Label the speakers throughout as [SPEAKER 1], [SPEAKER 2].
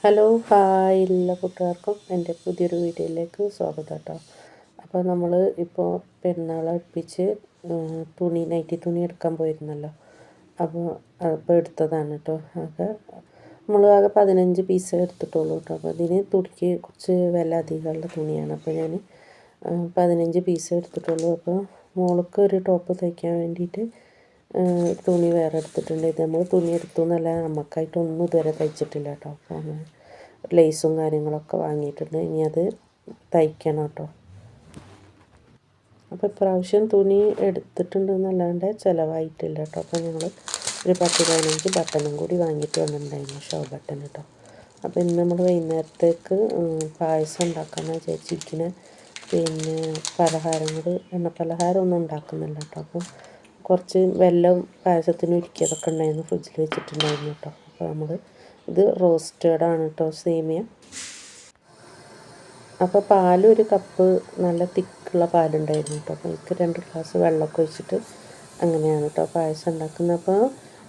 [SPEAKER 1] Hello hi എല്ലാ കൂട്ടുകാർക്കും എൻ്റെ പുതിയൊരു വീഡിയോയിലേക്ക് സ്വാഗതം കേട്ടോ. അപ്പോൾ നമ്മൾ ഇപ്പോൾ പെരുന്നാൾ അടുപ്പിച്ച് നൈറ്റി തുണി എടുക്കാൻ പോയിരുന്നല്ലോ. അപ്പോൾ എടുത്തതാണ് കേട്ടോ. നമ്മൾ ആകെ 15 പീസ് എടുത്തിട്ടുള്ളൂ കേട്ടോ. അപ്പോൾ ഇതിന് തുണിക്ക് കുറച്ച് വില അധികമുള്ള തുണിയാണ്. അപ്പോൾ ഞാൻ 15 പീസ് എടുത്തിട്ടുള്ളൂ. അപ്പോൾ മോൾക്ക് ഒരു ടോപ്പ് തയ്ക്കാൻ വേണ്ടിയിട്ട് തുണി വേറെ എടുത്തിട്ടുണ്ട്. ഇത് നമ്മൾ തുണി എടുത്തു എന്നല്ല, നമുക്കായിട്ടൊന്നും ഇതുവരെ തയ്ച്ചിട്ടില്ല കേട്ടോ. അപ്പോൾ ലേസും കാര്യങ്ങളൊക്കെ വാങ്ങിയിട്ടുണ്ട്. ഇനി അത് തയ്ക്കണം കേട്ടോ. അപ്പോൾ ഇപ്രാവശ്യം തുണി എടുത്തിട്ടുണ്ട് എന്നല്ലാണ്ട് ചിലവായിട്ടില്ല കേട്ടോ. അപ്പോൾ ഞങ്ങൾ ഒരു 10-15 ബട്ടണും കൂടി വാങ്ങിയിട്ട് വന്നിട്ടുണ്ടായിരുന്നു, ഷോ ബട്ടൺ കേട്ടോ. അപ്പോൾ ഇന്ന് നമ്മൾ വൈകുന്നേരത്തേക്ക് പായസം ഉണ്ടാക്കാമെന്ന് വിചാരിച്ചിരിക്കുന്നത്. പിന്നെ എണ്ണ പലഹാരം ഒന്നും ഉണ്ടാക്കുന്നില്ല കേട്ടോ. അപ്പം കുറച്ച് വെല്ലം പായസത്തിന് ഒരുക്കിയതൊക്കെ ഉണ്ടായിരുന്നു, ഫ്രിഡ്ജിൽ വെച്ചിട്ടുണ്ടായിരുന്നു കേട്ടോ. അപ്പോൾ ഇത് റോസ്റ്റഡാണ് കേട്ടോ, സേമിയ. അപ്പോൾ പാലൊരു കപ്പ് നല്ല തിക്കുള്ള പാലുണ്ടായിരുന്നു കേട്ടോ. അപ്പോൾ എനിക്ക് 2 ഗ്ലാസ് വെള്ളമൊക്കെ ഒഴിച്ചിട്ട് അങ്ങനെയാണ് കേട്ടോ പായസം ഉണ്ടാക്കുന്നത്. അപ്പോൾ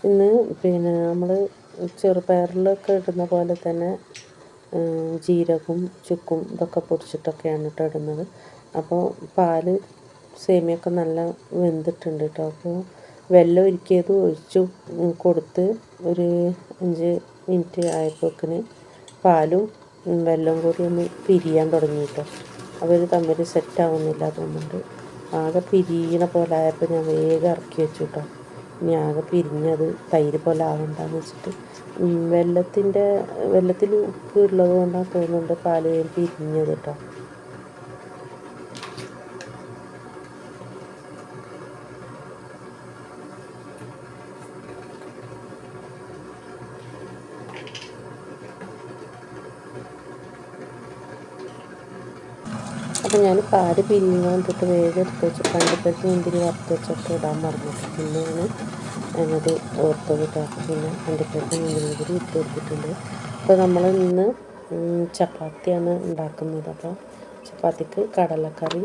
[SPEAKER 1] ഇന്ന് പിന്നെ നമ്മൾ ചെറുപയറിലൊക്കെ ഇടുന്ന പോലെ തന്നെ ജീരകവും ചുക്കും ഇതൊക്കെ പൊടിച്ചിട്ടൊക്കെയാണ് കേട്ടോ ഇടുന്നത്. അപ്പോൾ പാല് സേമിയൊക്കെ നല്ല വെന്തിട്ടുണ്ട് കേട്ടോ. അപ്പോൾ വെള്ളം ഒരുക്കിയത് ഒഴിച്ചു കൊടുത്ത് ഒരു 5 മിനിറ്റ് ആയപ്പോഴേക്കിന് പാലും വെള്ളവും കൂടി ഒന്ന് പിരിയാൻ തുടങ്ങി കേട്ടോ. അവർ തമ്മിൽ സെറ്റാവുന്നില്ല തോന്നുന്നുണ്ട്. ആകെ പിരിയണ പോലെ ആയപ്പോൾ ഞാൻ വേഗം ഇറക്കി വെച്ചു കേട്ടോ. ഇനി ആകെ പിരിഞ്ഞത് തൈര് പോലെ ആവണ്ടെന്ന് വെച്ചിട്ട് വെള്ളത്തിൽ ഉപ്പ് ഉള്ളത് കൊണ്ടാണ് തോന്നുന്നുണ്ട് പാല് പിരിഞ്ഞത് കേട്ടോ. അപ്പോൾ ഞാൻ പാല് പിരിഞ്ഞാൻ തൊട്ട് വേഗം എടുത്ത് വെച്ചു. കണ്ടിപ്പറ്റി മുന്തിരി വറുത്ത് വെച്ചൊക്കെ ഇടാൻ പറഞ്ഞു. പിന്നെയാണ് ഞാനത് ഓർത്തത് കേട്ടോ. പിന്നെ കണ്ടിപ്പറ്റി മുന്തിരി കൂടി ഇട്ട് കൊടുത്തിട്ടുണ്ട്. അപ്പോൾ നമ്മൾ ഇന്ന് ചപ്പാത്തിയാണ് ഉണ്ടാക്കുന്നത്. അപ്പോൾ ചപ്പാത്തിക്ക് കടലക്കറി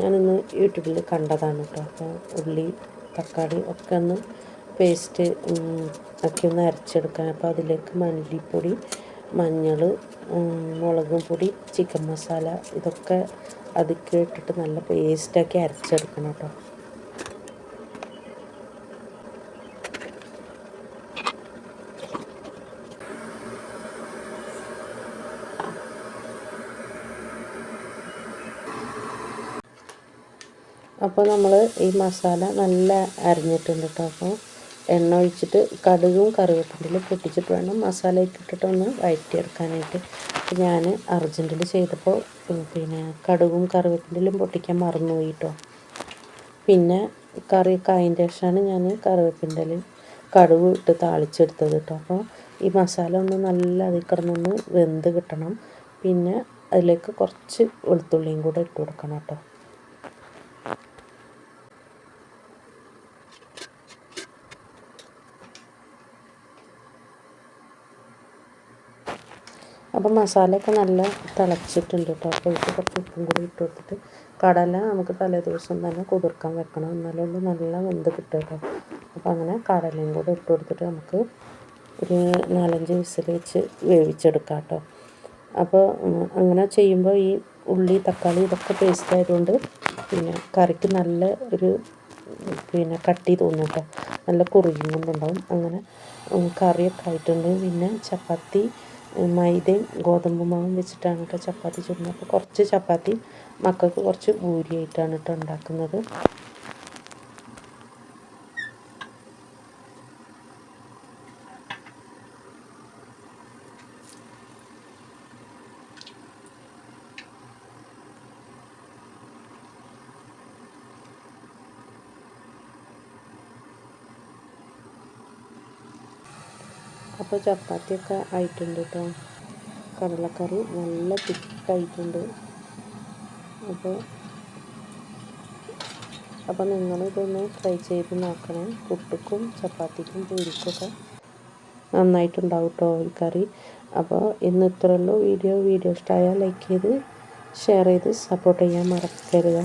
[SPEAKER 1] ഞാനിന്ന് യൂട്യൂബിൽ കണ്ടതാണ് കേട്ടോ. അപ്പോൾ ഉള്ളി തക്കാളി ഒക്കെ ഒന്ന് പേസ്റ്റ് ഒക്കെ ഒന്ന് അരച്ചെടുക്കാൻ. അപ്പോൾ അതിലേക്ക് മല്ലിപ്പൊടി, മഞ്ഞൾ, മുളകും പൊടി, ചിക്കൻ മസാല ഇതൊക്കെ അതിലേക്ക് ഇട്ടിട്ട് നല്ല പേസ്റ്റാക്കി അരച്ചെടുക്കണം കേട്ടോ. അപ്പോൾ നമ്മൾ ഈ മസാല നല്ല അരിഞ്ഞിട്ടുണ്ട് കേട്ടോ. അപ്പോൾ എണ്ണ ഒഴിച്ചിട്ട് കടുകും കറിവേപ്പിൻ്റെലും പൊട്ടിച്ചിട്ട് വേണം മസാല ഇട്ടിട്ടൊന്ന് വഴറ്റിയെടുക്കാനായിട്ട്. ഞാൻ അർജൻറ്റിൽ ചെയ്തപ്പോൾ പിന്നെ കടുകും കറിവേപ്പിൻ്റെലും പൊട്ടിക്കാൻ മറന്നുപോയി കേട്ടോ. പിന്നെ കറിയൊക്കെ അതിൻ്റെ ശേഷമാണ് ഞാൻ കറിവേപ്പിൻ്റെലും കടുക് ഇട്ട് താളിച്ചെടുത്തത് കേട്ടോ. അപ്പോൾ ഈ മസാല ഒന്ന് നല്ല അതിൽ കിടന്നൊന്ന് വെന്ത് കിട്ടണം. പിന്നെ അതിലേക്ക് കുറച്ച് വെളുത്തുള്ളിയും കൂടെ ഇട്ട് കൊടുക്കണം കേട്ടോ. അപ്പോൾ മസാലയൊക്കെ നല്ല തിളച്ചിട്ടുണ്ട് കേട്ടോ. അപ്പോൾ ഇത് കുറച്ച് ഉപ്പും കൂടി ഇട്ട് കൊടുത്തിട്ട് കടല നമുക്ക് തലേദിവസം തന്നെ കുതിർക്കാൻ വെക്കണം, എന്നാലേ ഉള്ളൂ നല്ല വെന്ത് കിട്ടും കേട്ടോ. അപ്പോൾ അങ്ങനെ കടലയും കൂടെ ഇട്ട് കൊടുത്തിട്ട് നമുക്ക് ഒരു 4-5 വിസിൽ വെച്ച് വേവിച്ചെടുക്കാം കേട്ടോ. അപ്പോൾ അങ്ങനെ ചെയ്യുമ്പോൾ ഈ ഉള്ളി തക്കാളി ഇതൊക്കെ പേസ്റ്റ് ആയതുകൊണ്ട് പിന്നെ കറിക്ക് നല്ല ഒരു കട്ടി തോന്നും കേട്ടോ. നല്ല കുറുകിയും കൊണ്ടുണ്ടാവും. അങ്ങനെ കറിയൊക്കെ ആയിട്ടുണ്ട്. പിന്നെ ചപ്പാത്തി മൈദയും ഗോതമ്പ് മാവും വെച്ചിട്ടാണ് കേട്ടോ ചപ്പാത്തി ചുടുന്നത്. അപ്പോൾ കുറച്ച് ചപ്പാത്തി മക്കൾക്ക് കുറച്ച് ഭൂരിയായിട്ടാണ് കേട്ടോ ഉണ്ടാക്കുന്നത്. അപ്പോൾ ചപ്പാത്തിയൊക്കെ ആയിട്ടുണ്ട് കേട്ടോ. കടലക്കറി നല്ല തിക്കായിട്ടുണ്ട്. അപ്പോൾ നിങ്ങളിതൊന്ന് ട്രൈ ചെയ്ത് നോക്കണേ. പുട്ടുക്കും ചപ്പാത്തിക്കും പൂരിക്കൊക്കെ നന്നായിട്ടുണ്ടാവും കേട്ടോ ഈ കറി. അപ്പോൾ ഇന്ന് ഇത്രയേ ഉള്ളൂ വീഡിയോ ഇഷ്ടമായാൽ ലൈക്ക് ചെയ്ത് ഷെയർ ചെയ്ത് സപ്പോർട്ട് ചെയ്യാൻ മറക്കരുത്.